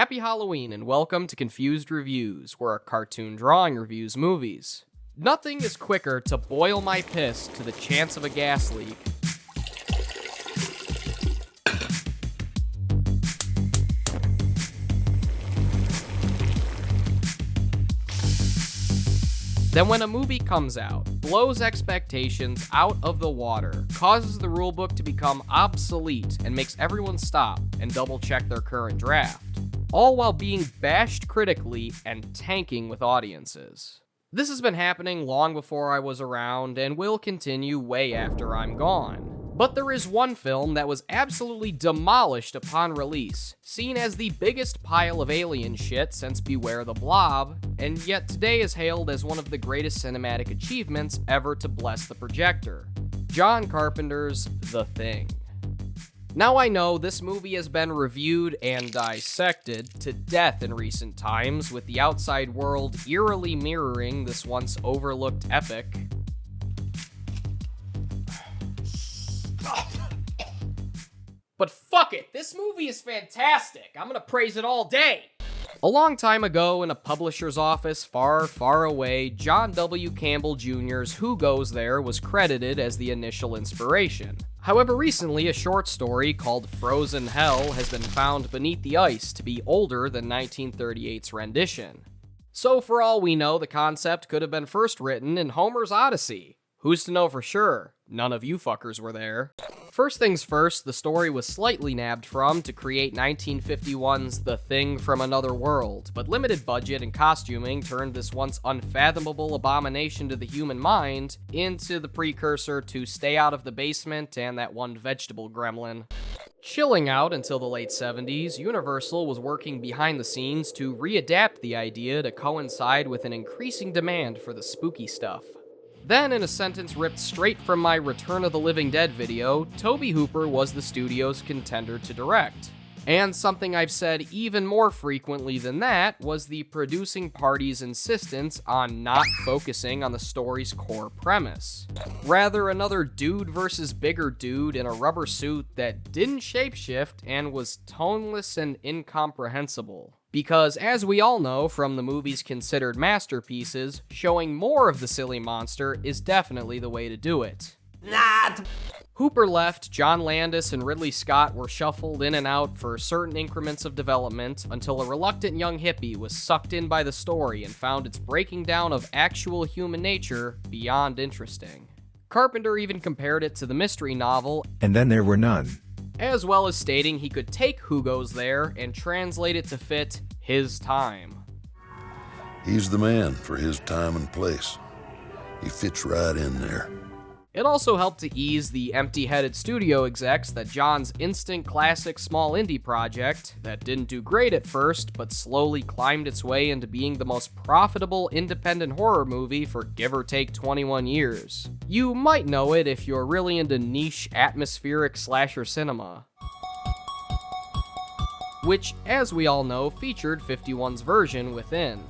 Happy Halloween and welcome to Confused Reviews, where a cartoon drawing reviews movies. Nothing is quicker to boil my piss to the chance of a gas leak than when a movie comes out, blows expectations out of the water, causes the rulebook to become obsolete, and makes everyone stop and double-check their current draft, all while being bashed critically and tanking with audiences. This has been happening long before I was around and will continue way after I'm gone. But there is one film that was absolutely demolished upon release, seen as the biggest pile of alien shit since Beware the Blob, and yet today is hailed as one of the greatest cinematic achievements ever to bless the projector: John Carpenter's The Thing. Now I know this movie has been reviewed and dissected to death in recent times, with the outside world eerily mirroring this once overlooked epic. But fuck it, this movie is fantastic. I'm gonna praise it all day. A long time ago, in a publisher's office far, far away, John W. Campbell Jr.'s Who Goes There was credited as the initial inspiration. However, recently, a short story called Frozen Hell has been found beneath the ice to be older than 1938's rendition. So for all we know, the concept could have been first written in Homer's Odyssey. Who's to know for sure? None of you fuckers were there. First things first, the story was slightly nabbed from to create 1951's The Thing from Another World, but limited budget and costuming turned this once unfathomable abomination to the human mind into the precursor to Stay Out of the Basement and that one vegetable gremlin. Chilling out until the late 70s, Universal was working behind the scenes to readapt the idea to coincide with an increasing demand for the spooky stuff. Then, in a sentence ripped straight from my Return of the Living Dead video, Tobe Hooper was the studio's contender to direct. And something I've said even more frequently than that was the producing party's insistence on not focusing on the story's core premise. Rather, another dude versus bigger dude in a rubber suit that didn't shapeshift and was toneless and incomprehensible. Because, as we all know from the movie's considered masterpieces, showing more of the silly monster is definitely the way to do it. Not. Hooper left, John Landis and Ridley Scott were shuffled in and out for certain increments of development until a reluctant young hippie was sucked in by the story and found its breaking down of actual human nature beyond interesting. Carpenter even compared it to the mystery novel, And Then There Were None, as well as stating he could take Who Goes There and translate it to fit his time. He's the man for his time and place. He fits right in there. It also helped to ease the empty-headed studio execs that John's instant classic small indie project, that didn't do great at first, but slowly climbed its way into being the most profitable independent horror movie for give or take 21 years. You might know it if you're really into niche atmospheric slasher cinema, which, as we all know, featured 51's version within.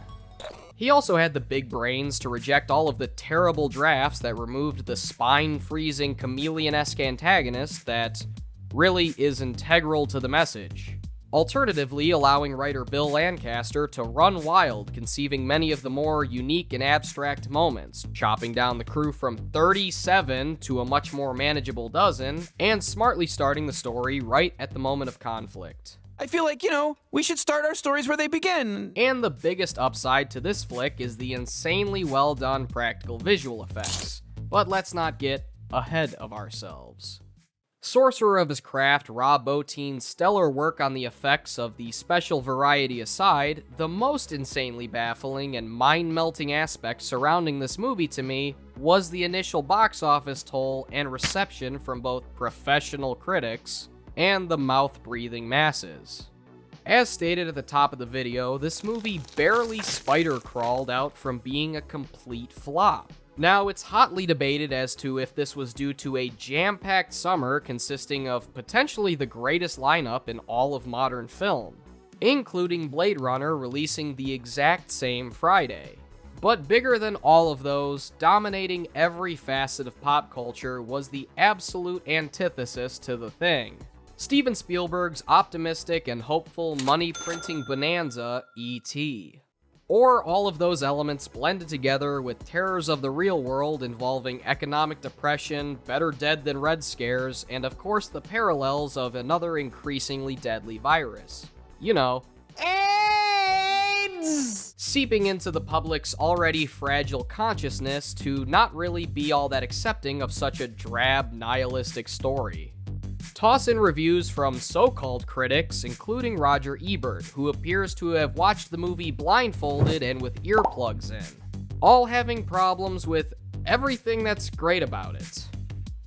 He also had the big brains to reject all of the terrible drafts that removed the spine-freezing chameleon-esque antagonist that really is integral to the message, alternatively allowing writer Bill Lancaster to run wild, conceiving many of the more unique and abstract moments, chopping down the crew from 37 to a much more manageable dozen, and smartly starting the story right at the moment of conflict. I feel like, we should start our stories where they begin. And the biggest upside to this flick is the insanely well done practical visual effects. But let's not get ahead of ourselves. Sorcerer of his craft, Rob Bottin's stellar work on the effects of the special variety aside, the most insanely baffling and mind-melting aspect surrounding this movie to me was the initial box office toll and reception from both professional critics and the mouth-breathing masses. As stated at the top of the video, this movie barely spider-crawled out from being a complete flop. Now, it's hotly debated as to if this was due to a jam-packed summer consisting of potentially the greatest lineup in all of modern film, including Blade Runner releasing the exact same Friday. But bigger than all of those, dominating every facet of pop culture, was the absolute antithesis to The Thing. Steven Spielberg's optimistic and hopeful money-printing bonanza, E.T. Or all of those elements blended together with terrors of the real world involving economic depression, better dead than red scares, and of course the parallels of another increasingly deadly virus. You know, AIDS! Seeping into the public's already fragile consciousness to not really be all that accepting of such a drab, nihilistic story. Toss in reviews from so-called critics, including Roger Ebert, who appears to have watched the movie blindfolded and with earplugs in, all having problems with everything that's great about it.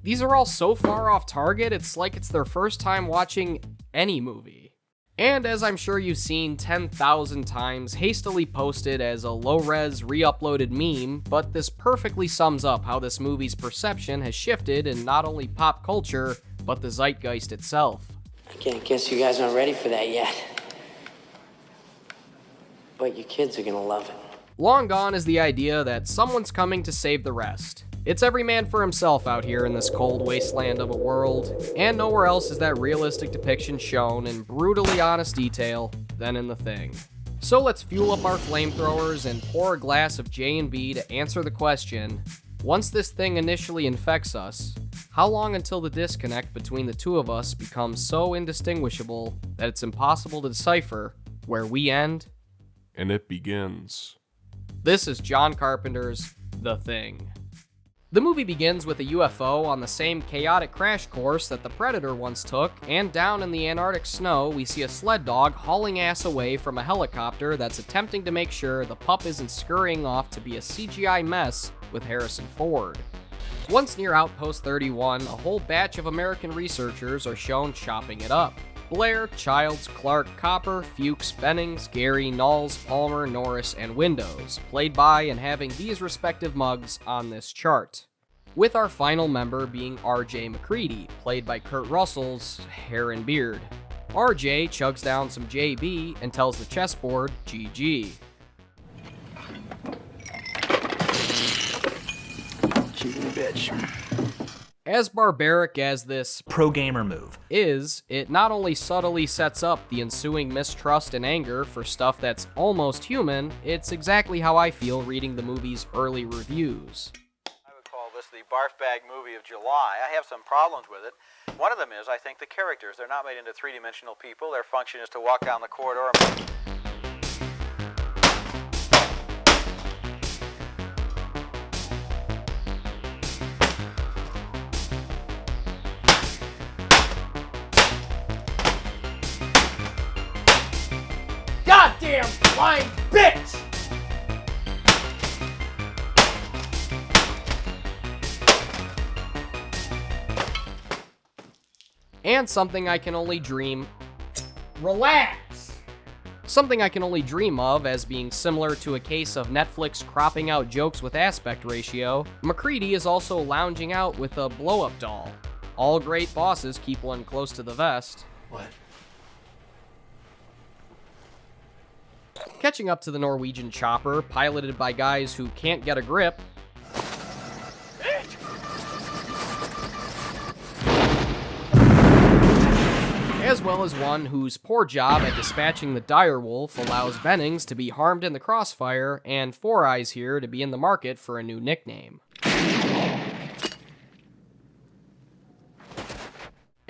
These are all so far off target, it's like it's their first time watching any movie. And as I'm sure you've seen 10,000 times, hastily posted as a low-res, re-uploaded meme, but this perfectly sums up how this movie's perception has shifted in not only pop culture, but the zeitgeist itself. I guess you guys aren't ready for that yet. But your kids are gonna love it. Long gone is the idea that someone's coming to save the rest. It's every man for himself out here in this cold wasteland of a world, and nowhere else is that realistic depiction shown in brutally honest detail than in The Thing. So let's fuel up our flamethrowers and pour a glass of J&B to answer the question, once this thing initially infects us, how long until the disconnect between the two of us becomes so indistinguishable that it's impossible to decipher where we end and it begins? This is John Carpenter's The Thing. The movie begins with a UFO on the same chaotic crash course that the Predator once took, and down in the Antarctic snow, we see a sled dog hauling ass away from a helicopter that's attempting to make sure the pup isn't scurrying off to be a CGI mess with Harrison Ford. Once near Outpost 31, a whole batch of American researchers are shown chopping it up. Blair, Childs, Clark, Copper, Fuchs, Bennings, Gary, Knowles, Palmer, Norris, and Windows, played by and having these respective mugs on this chart. With our final member being R.J. MacReady, played by Kurt Russell's hair and beard. R.J. chugs down some JB and tells the chessboard GG. Cheating bitch. As barbaric as this Pro-gamer move is, it not only subtly sets up the ensuing mistrust and anger for stuff that's almost human, it's exactly how I feel reading the movie's early reviews. I would call this the barf bag movie of July. I have some problems with it. One of them is, I think, the characters. They're not made into three-dimensional people. Their function is to walk down the corridor and... Goddamn blind bitch! And something I can only dream... Relax! Something I can only dream of as being similar to a case of Netflix cropping out jokes with aspect ratio, MacReady is also lounging out with a blow-up doll. All great bosses keep one close to the vest. What? Catching up to the Norwegian chopper, piloted by guys who can't get a grip, as well as one whose poor job at dispatching the direwolf allows Bennings to be harmed in the crossfire, and Four Eyes here to be in the market for a new nickname.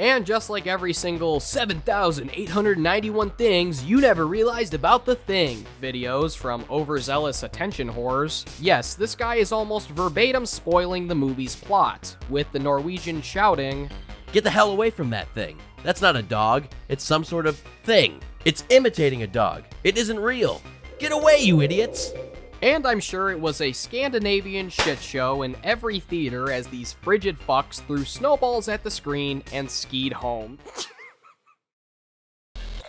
And just like every single 7,891 things you never realized about The Thing videos from overzealous attention whores, yes, this guy is almost verbatim spoiling the movie's plot, with the Norwegian shouting, "Get the hell away from that thing. That's not a dog. It's some sort of thing. It's imitating a dog. It isn't real. Get away, you idiots!" And I'm sure it was a Scandinavian shit show in every theater as these frigid fucks threw snowballs at the screen and skied home.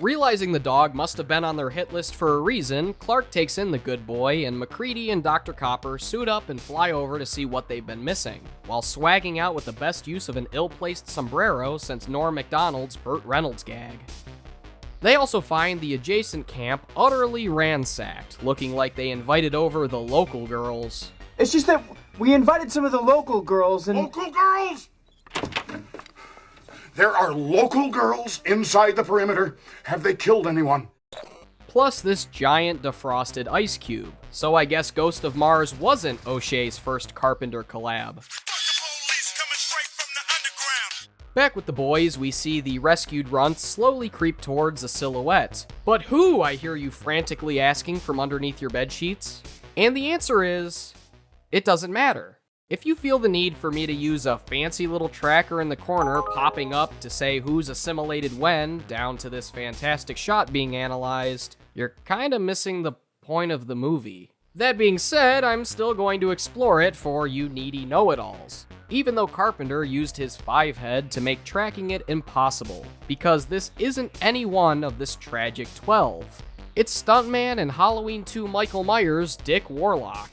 Realizing the dog must have been on their hit list for a reason, Clark takes in the good boy, and MacReady and Dr. Copper suit up and fly over to see what they've been missing, while swagging out with the best use of an ill-placed sombrero since Norm Macdonald's Burt Reynolds gag. They also find the adjacent camp utterly ransacked, looking like they invited over the local girls. It's just that we invited some of the local girls and... Local girls? There are local girls inside the perimeter. Have they killed anyone? Plus this giant defrosted ice cube. So I guess Ghost of Mars wasn't O'Shea's first Carpenter collab. Back with the boys, we see the rescued runts slowly creep towards a silhouette. But who, I hear you frantically asking from underneath your bedsheets? And the answer is, it doesn't matter. If you feel the need for me to use a fancy little tracker in the corner popping up to say who's assimilated when, down to this fantastic shot being analyzed, you're kinda missing the point of the movie. That being said, I'm still going to explore it for you needy know-it-alls, even though Carpenter used his 5-head to make tracking it impossible, because this isn't any one of this tragic 12. It's stuntman and Halloween 2 Michael Myers' Dick Warlock.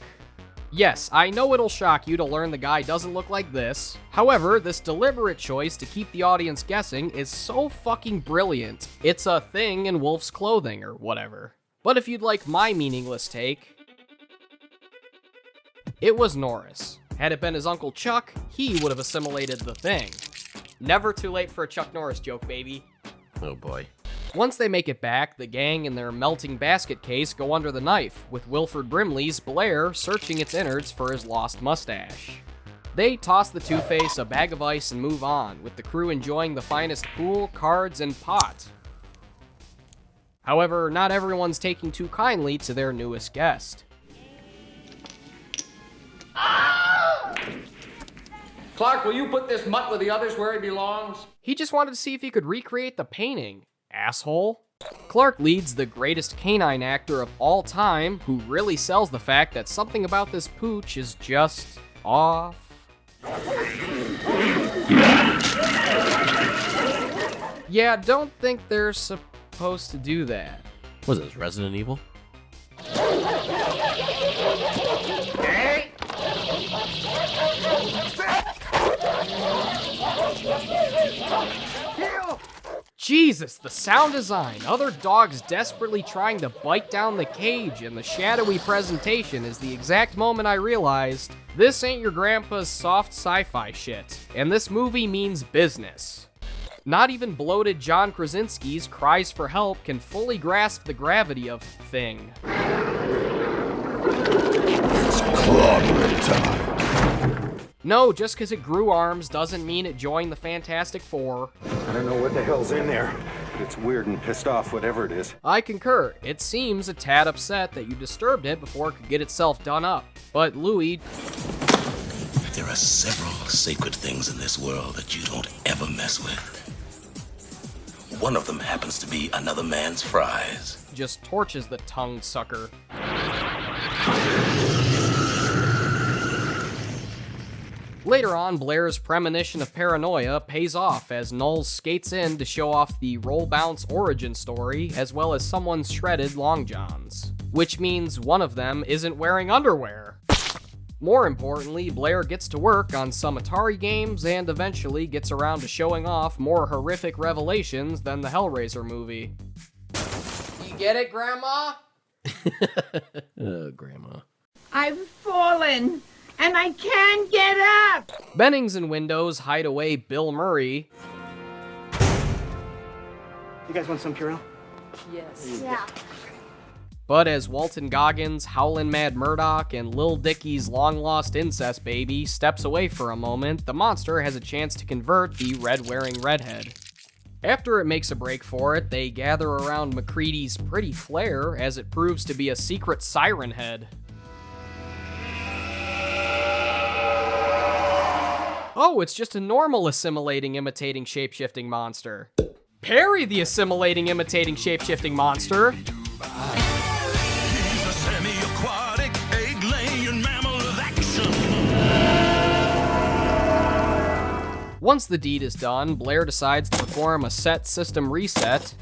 Yes, I know it'll shock you to learn the guy doesn't look like this. However, this deliberate choice to keep the audience guessing is so fucking brilliant. It's a thing in wolf's clothing or whatever. But if you'd like my meaningless take, it was Norris. Had it been his Uncle Chuck, he would have assimilated the thing. Never too late for a Chuck Norris joke, baby. Oh boy. Once they make it back, the gang in their melting basket case go under the knife, with Wilford Brimley's Blair searching its innards for his lost mustache. They toss the Two-Face a bag of ice and move on, with the crew enjoying the finest pool, cards, and pot. However, not everyone's taking too kindly to their newest guest. Clark, will you put this mutt with the others where he belongs? He just wanted to see if he could recreate the painting. Asshole. Clark leads the greatest canine actor of all time, who really sells the fact that something about this pooch is just off. Yeah, don't think they're supposed to do that. Was this Resident Evil? Jesus, the sound design, other dogs desperately trying to bite down the cage, and the shadowy presentation is the exact moment I realized this ain't your grandpa's soft sci-fi shit, and this movie means business. Not even bloated John Krasinski's cries for help can fully grasp the gravity of Thing. It's clobbering time. No, just because it grew arms doesn't mean it joined the Fantastic Four. I don't know what the hell's in there, but it's weird and pissed off, whatever it is. I concur. It seems a tad upset that you disturbed it before it could get itself done up. But Louis... There are several sacred things in this world that you don't ever mess with. One of them happens to be another man's fries. Just torches the tongue sucker. Later on, Blair's premonition of paranoia pays off as Knowles skates in to show off the roll bounce origin story, as well as someone's shredded long johns. Which means one of them isn't wearing underwear. More importantly, Blair gets to work on some Atari games and eventually gets around to showing off more horrific revelations than the Hellraiser movie. You get it, Grandma? Oh, Grandma. I've fallen, and I can't get up! Bennings and Windows hide away Bill Murray. You guys want some Purell? Yes. Yeah. But as Walton Goggins, Howlin' Mad Murdoch, and Lil Dicky's long-lost incest baby steps away for a moment, the monster has a chance to convert the red-wearing redhead. After it makes a break for it, they gather around MacReady's pretty flare as it proves to be a secret siren head. Oh, it's just a normal assimilating, imitating, shape-shifting monster. Parry the assimilating, imitating, shape-shifting monster. Once the deed is done, Blair decides to perform a set system reset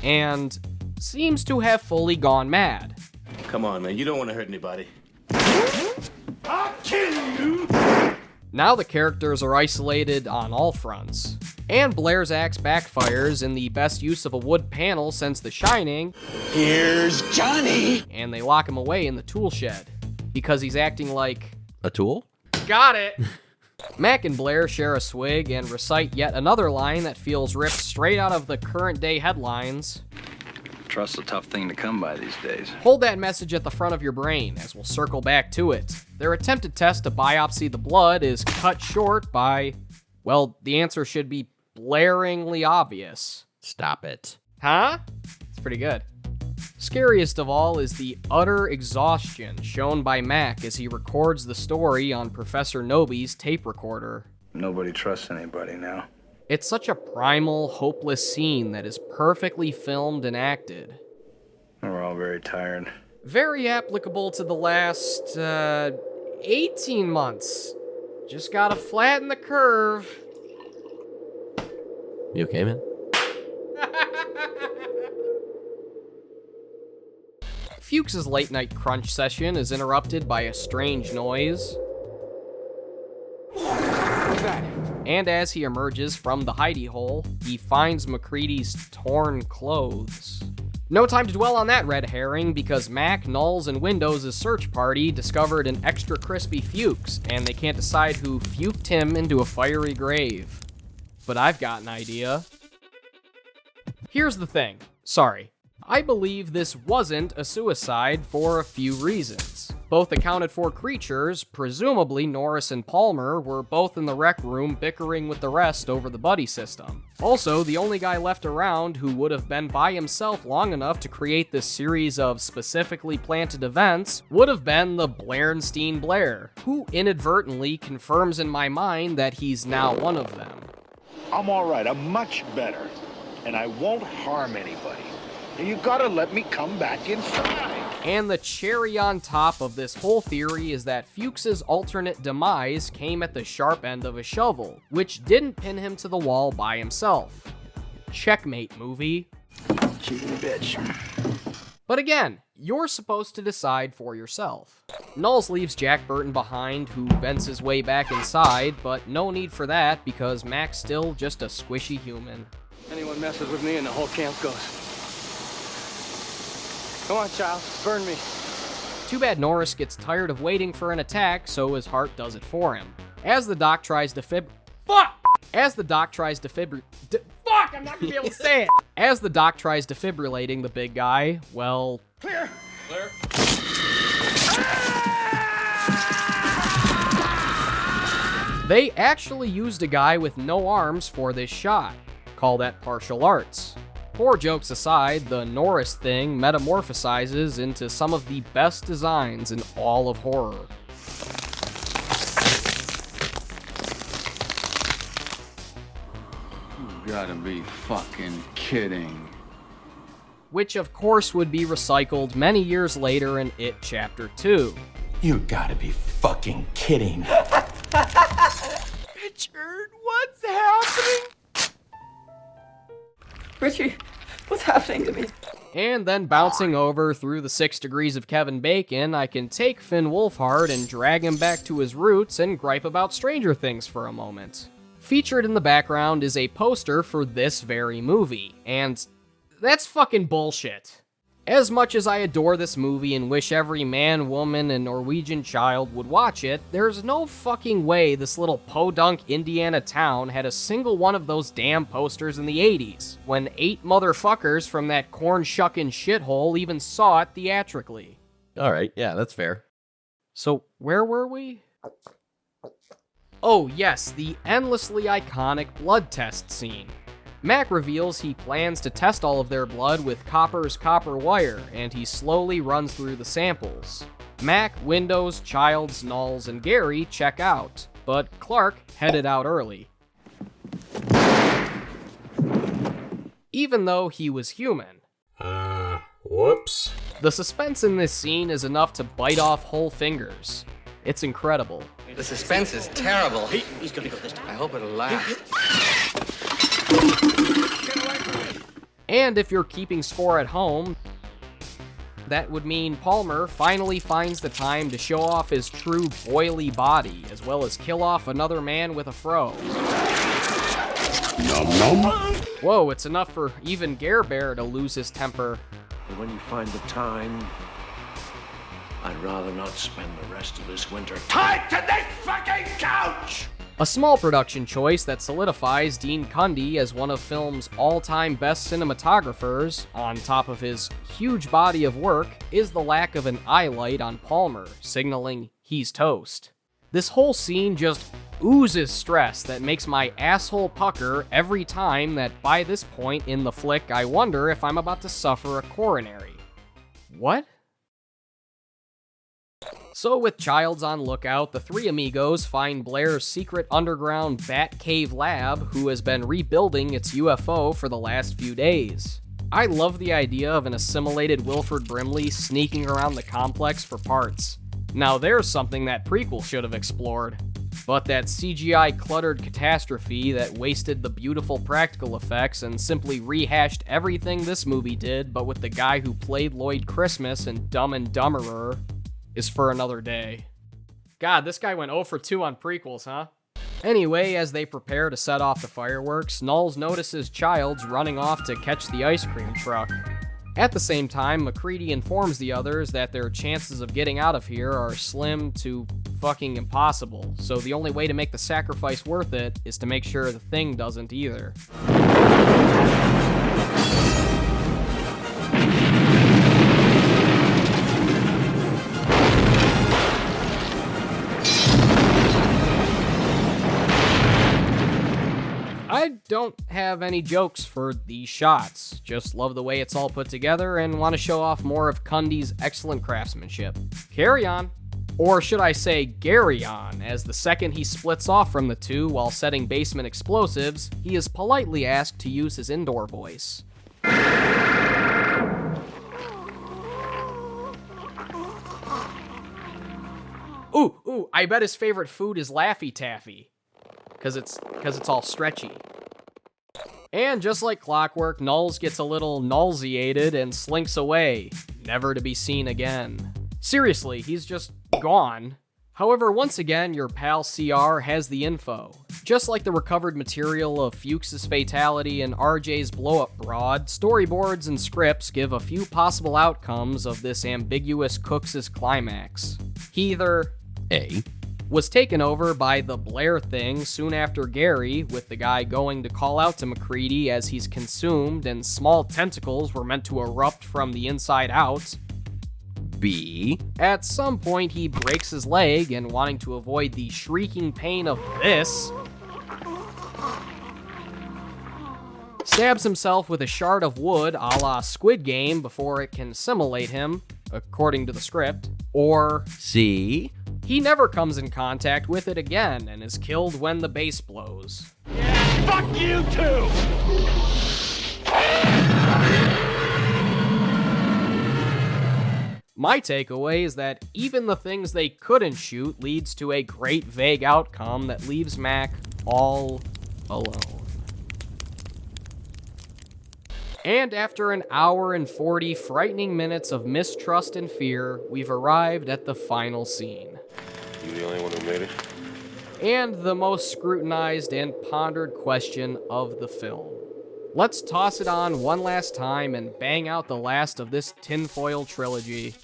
and seems to have fully gone mad. Come on, man, you don't want to hurt anybody. I'll kill you! Now the characters are isolated on all fronts. And Blair's axe backfires in the best use of a wood panel since The Shining. Here's Johnny! And they lock him away in the tool shed. Because he's acting like... A tool? Got it! Mac and Blair share a swig and recite yet another line that feels ripped straight out of the current day headlines. Trust's a tough thing to come by these days. Hold that message at the front of your brain, as we'll circle back to it. Their attempted test to biopsy the blood is cut short by, well, the answer should be blaringly obvious. Stop it. Huh? It's pretty good. Scariest of all is the utter exhaustion shown by Mac as he records the story on Professor Noby's tape recorder. Nobody trusts anybody now. It's such a primal, hopeless scene that is perfectly filmed and acted. We're all very tired. Very applicable to the last, 18 months. Just gotta flatten the curve. You okay, man? Fuchs' late-night crunch session is interrupted by a strange noise. What's that? And as he emerges from the hidey hole, he finds MacReady's torn clothes. No time to dwell on that red herring, because Mac, Knowles, and Windows' search party discovered an extra crispy Fuchs, and they can't decide who fuked him into a fiery grave. But I've got an idea. Here's the thing. Sorry. I believe this wasn't a suicide for a few reasons. Both accounted for creatures, presumably Norris and Palmer, were both in the rec room bickering with the rest over the buddy system. Also, the only guy left around who would have been by himself long enough to create this series of specifically planted events would have been the Blairenstein Blair, who inadvertently confirms in my mind that he's now one of them. I'm all right. I'm much better. And I won't harm anybody. And you gotta let me come back inside. And the cherry on top of this whole theory is that Fuchs' alternate demise came at the sharp end of a shovel, which didn't pin him to the wall by himself. Checkmate, movie. Cheating bitch. But again, you're supposed to decide for yourself. Knowles leaves Jack Burton behind, who vents his way back inside, but no need for that because Mac's still just a squishy human. Anyone messes with me and the whole camp goes. Come on, child, burn me. Too bad Norris gets tired of waiting for an attack, so his heart does it for him. As the doc tries to Fuck! As the doc tries to Fuck, I'm not gonna be able to say it! As the doc tries defibrillating the big guy, well... Clear! Clear. They actually used a guy with no arms for this shot. Call that partial arts. Poor jokes aside, the Norris thing metamorphosizes into some of the best designs in all of horror. You gotta be fucking kidding. Which of course would be recycled many years later in It Chapter 2. You gotta be fucking kidding. Richard, what's happening? Richie, what's happening to me? And then bouncing over through the 6 degrees of Kevin Bacon, I can take Finn Wolfhard and drag him back to his roots and gripe about Stranger Things for a moment. Featured in the background is a poster for this very movie, and that's fucking bullshit. As much as I adore this movie and wish every man, woman, and Norwegian child would watch it, there's no fucking way this little podunk Indiana town had a single one of those damn posters in the 80s, when 8 motherfuckers from that corn-shucking shithole even saw it theatrically. Alright, yeah, that's fair. So, where were we? Oh yes, the endlessly iconic blood test scene. Mac reveals he plans to test all of their blood with Copper's copper wire, and he slowly runs through the samples. Mac, Windows, Childs, Knowles, and Gary check out, but Clark headed out early. Even though he was human. Whoops. The suspense in this scene is enough to bite off whole fingers. It's incredible. The suspense is terrible. He's gonna go this time. I hope it'll last. And if you're keeping score at home, that would mean Palmer finally finds the time to show off his true boily body, as well as kill off another man with a fro. Nom nom. Whoa, it's enough for even Gare Bear to lose his temper. And when you find the time, I'd rather not spend the rest of this winter Tied to this fucking couch! A small production choice that solidifies Dean Cundey as one of film's all-time best cinematographers, on top of his huge body of work, is the lack of an eye light on Palmer, signaling he's toast. This whole scene just oozes stress that makes my asshole pucker every time that by this point in the flick I wonder if I'm about to suffer a coronary. What? So with Childs on lookout, the three amigos find Blair's secret underground Bat Cave lab, who has been rebuilding its UFO for the last few days. I love the idea of an assimilated Wilford Brimley sneaking around the complex for parts. Now there's something that prequel should have explored. But that CGI cluttered catastrophe that wasted the beautiful practical effects and simply rehashed everything this movie did, but with the guy who played Lloyd Christmas in Dumb and Dumberer, is for another day. God, this guy went 0 for 2 on prequels, huh? Anyway, as they prepare to set off the fireworks, Knowles notices Childs running off to catch the ice cream truck. At the same time, MacReady informs the others that their chances of getting out of here are slim to fucking impossible, so the only way to make the sacrifice worth it is to make sure the thing doesn't either. I don't have any jokes for these shots, just love the way it's all put together and want to show off more of Cundey's excellent craftsmanship. Carry on. Or should I say Gary on, as the second he splits off from the two while setting basement explosives, he is politely asked to use his indoor voice. Ooh, I bet his favorite food is Laffy Taffy. Cause it's all stretchy. And just like clockwork, Knowles gets a little nauseated and slinks away, never to be seen again. Seriously, he's just gone. However, once again, your pal CR has the info. Just like the recovered material of Fuchs' fatality and RJ's blow-up broad, storyboards and scripts give a few possible outcomes of this ambiguous Cooks' climax. He either A. was taken over by the Blair thing soon after Gary, with the guy going to call out to MacReady as he's consumed and small tentacles were meant to erupt from the inside out. B. At some point he breaks his leg and, wanting to avoid the shrieking pain of this, stabs himself with a shard of wood a la Squid Game before it can assimilate him, according to the script. Or C. He never comes in contact with it again and is killed when the bass blows. Yeah, fuck you too! My takeaway is that even the things they couldn't shoot leads to a great vague outcome that leaves Mac all alone. And after an hour and 40 frightening minutes of mistrust and fear, we've arrived at the final scene. You the only one who made it? And the most scrutinized and pondered question of the film. Let's toss it on one last time and bang out the last of this tinfoil trilogy.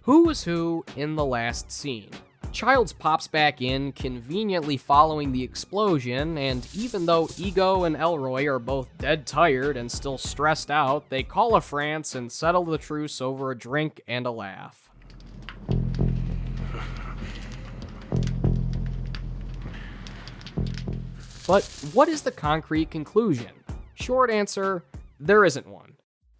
Who was who in the last scene? Childs pops back in, conveniently following the explosion, and even though Ego and Elroy are both dead tired and still stressed out, they call a France and settle the truce over a drink and a laugh. But what is the concrete conclusion? Short answer, there isn't one.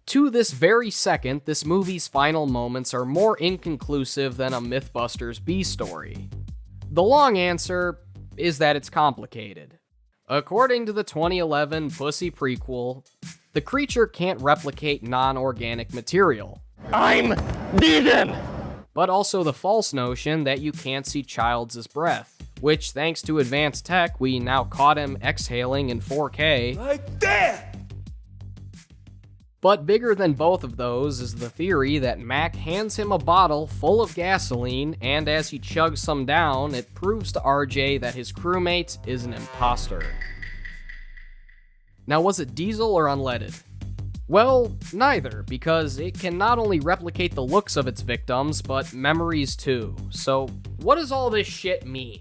To this very second, this movie's final moments are more inconclusive than a Mythbusters B story. The long answer is that it's complicated. According to the 2011 Pussy prequel, the creature can't replicate non-organic material. I'm vegan! But also the false notion that you can't see Childs' breath, which, thanks to advanced tech, we now caught him exhaling in 4K. Like that! But bigger than both of those is the theory that Mac hands him a bottle full of gasoline, and as he chugs some down, it proves to RJ that his crewmate is an imposter. Now, was it diesel or unleaded? Well, neither, because it can not only replicate the looks of its victims, but memories too. So, what does all this shit mean?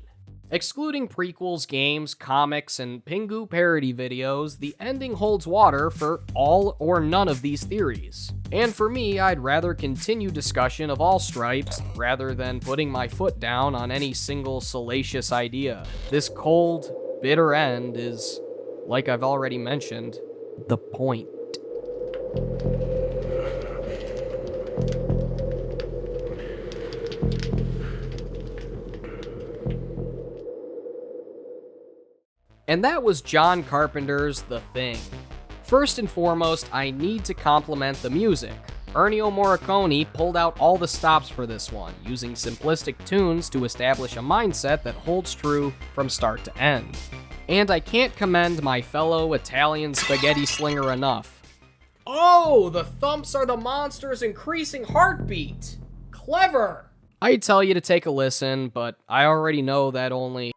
Excluding prequels, games, comics, and Pingu parody videos, the ending holds water for all or none of these theories. And for me, I'd rather continue discussion of all stripes rather than putting my foot down on any single salacious idea. This cold, bitter end is, like I've already mentioned, the point. And that was John Carpenter's The Thing. First and foremost, I need to compliment the music. Ennio Morricone pulled out all the stops for this one, using simplistic tunes to establish a mindset that holds true from start to end. And I can't commend my fellow Italian spaghetti slinger enough. Oh, the thumps are the monster's increasing heartbeat! Clever! I'd tell you to take a listen, but I already know that only...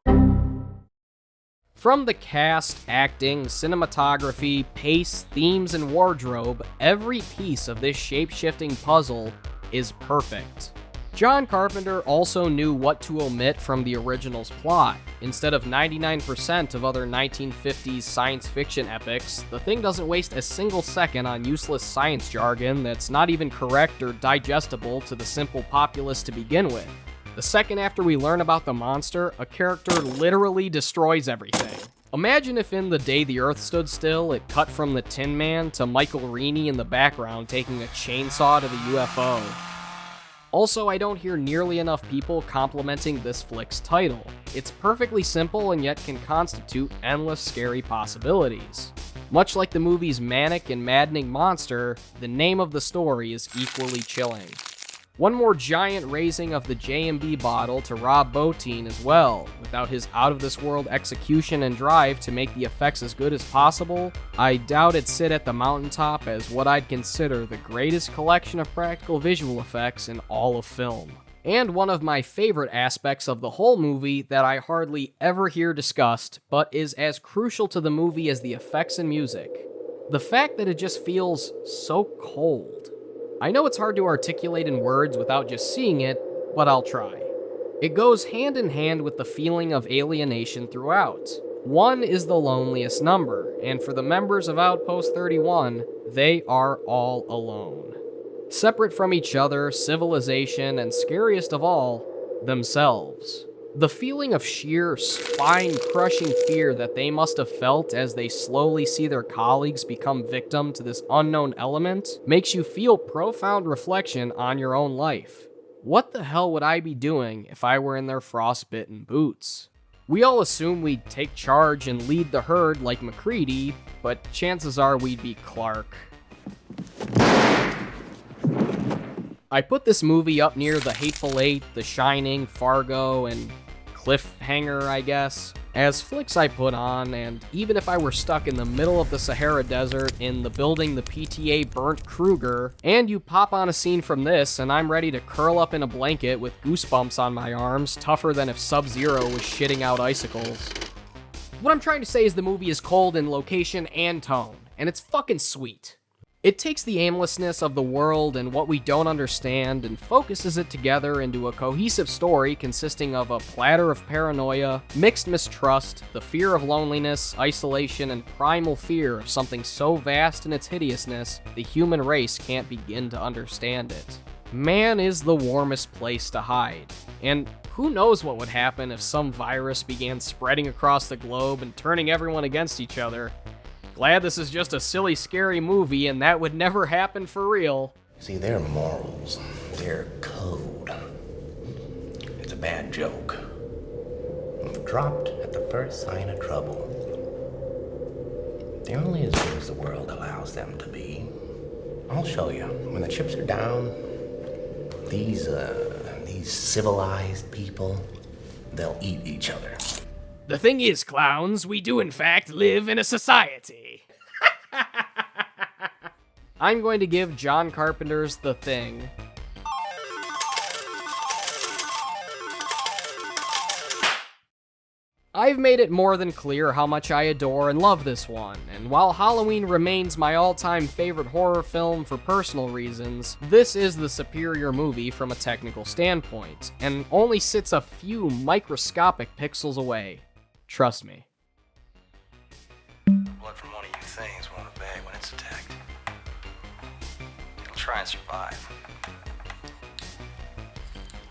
From the cast, acting, cinematography, pace, themes, and wardrobe, every piece of this shape-shifting puzzle is perfect. John Carpenter also knew what to omit from the original's plot. Instead of 99% of other 1950s science fiction epics, The Thing doesn't waste a single second on useless science jargon that's not even correct or digestible to the simple populace to begin with. The second after we learn about the monster, a character literally destroys everything. Imagine if in The Day the Earth Stood Still, it cut from the Tin Man to Michael Reaney in the background taking a chainsaw to the UFO. Also, I don't hear nearly enough people complimenting this flick's title. It's perfectly simple and yet can constitute endless scary possibilities. Much like the movie's manic and maddening monster, the name of the story is equally chilling. One more giant raising of the J&B bottle to Rob Bottin as well. Without his out-of-this-world execution and drive to make the effects as good as possible, I doubt it'd sit at the mountaintop as what I'd consider the greatest collection of practical visual effects in all of film. And one of my favorite aspects of the whole movie that I hardly ever hear discussed, but is as crucial to the movie as the effects and music. The fact that it just feels so cold. I know it's hard to articulate in words without just seeing it, but I'll try. It goes hand in hand with the feeling of alienation throughout. One is the loneliest number, and for the members of Outpost 31, they are all alone. Separate from each other, civilization, and scariest of all, themselves. The feeling of sheer, spine-crushing fear that they must have felt as they slowly see their colleagues become victim to this unknown element makes you feel profound reflection on your own life. What the hell would I be doing if I were in their frostbitten boots? We all assume we'd take charge and lead the herd like MacReady, but chances are we'd be Clark. I put this movie up near The Hateful Eight, The Shining, Fargo, and Cliffhanger, I guess, as flicks I put on, and even if I were stuck in the middle of the Sahara Desert in the building the PTA burnt Kruger, and you pop on a scene from this and I'm ready to curl up in a blanket with goosebumps on my arms, tougher than if Sub-Zero was shitting out icicles. What I'm trying to say is the movie is cold in location and tone, and it's fucking sweet. It takes the aimlessness of the world and what we don't understand and focuses it together into a cohesive story consisting of a platter of paranoia, mixed mistrust, the fear of loneliness, isolation, and primal fear of something so vast in its hideousness, the human race can't begin to understand it. Man is the warmest place to hide, and who knows what would happen if some virus began spreading across the globe and turning everyone against each other. Glad this is just a silly, scary movie, and that would never happen for real. See, their morals, their code. It's a bad joke. Dropped at the first sign of trouble. They're only as good as the world allows them to be. I'll show you. When the chips are down, these civilized people, they'll eat each other. The thing is, clowns, we do in fact live in a society. I'm going to give John Carpenter's The Thing I've made it more than clear how much I adore and love this one, and while Halloween remains my all-time favorite horror film for personal reasons, this is the superior movie from a technical standpoint, and only sits a few microscopic pixels away. Trust me. Blood from one of you things won't obey when it's attacked. It'll try and survive.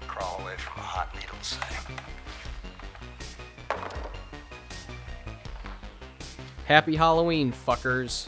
Crawl away from a hot needle, say. Happy Halloween, fuckers.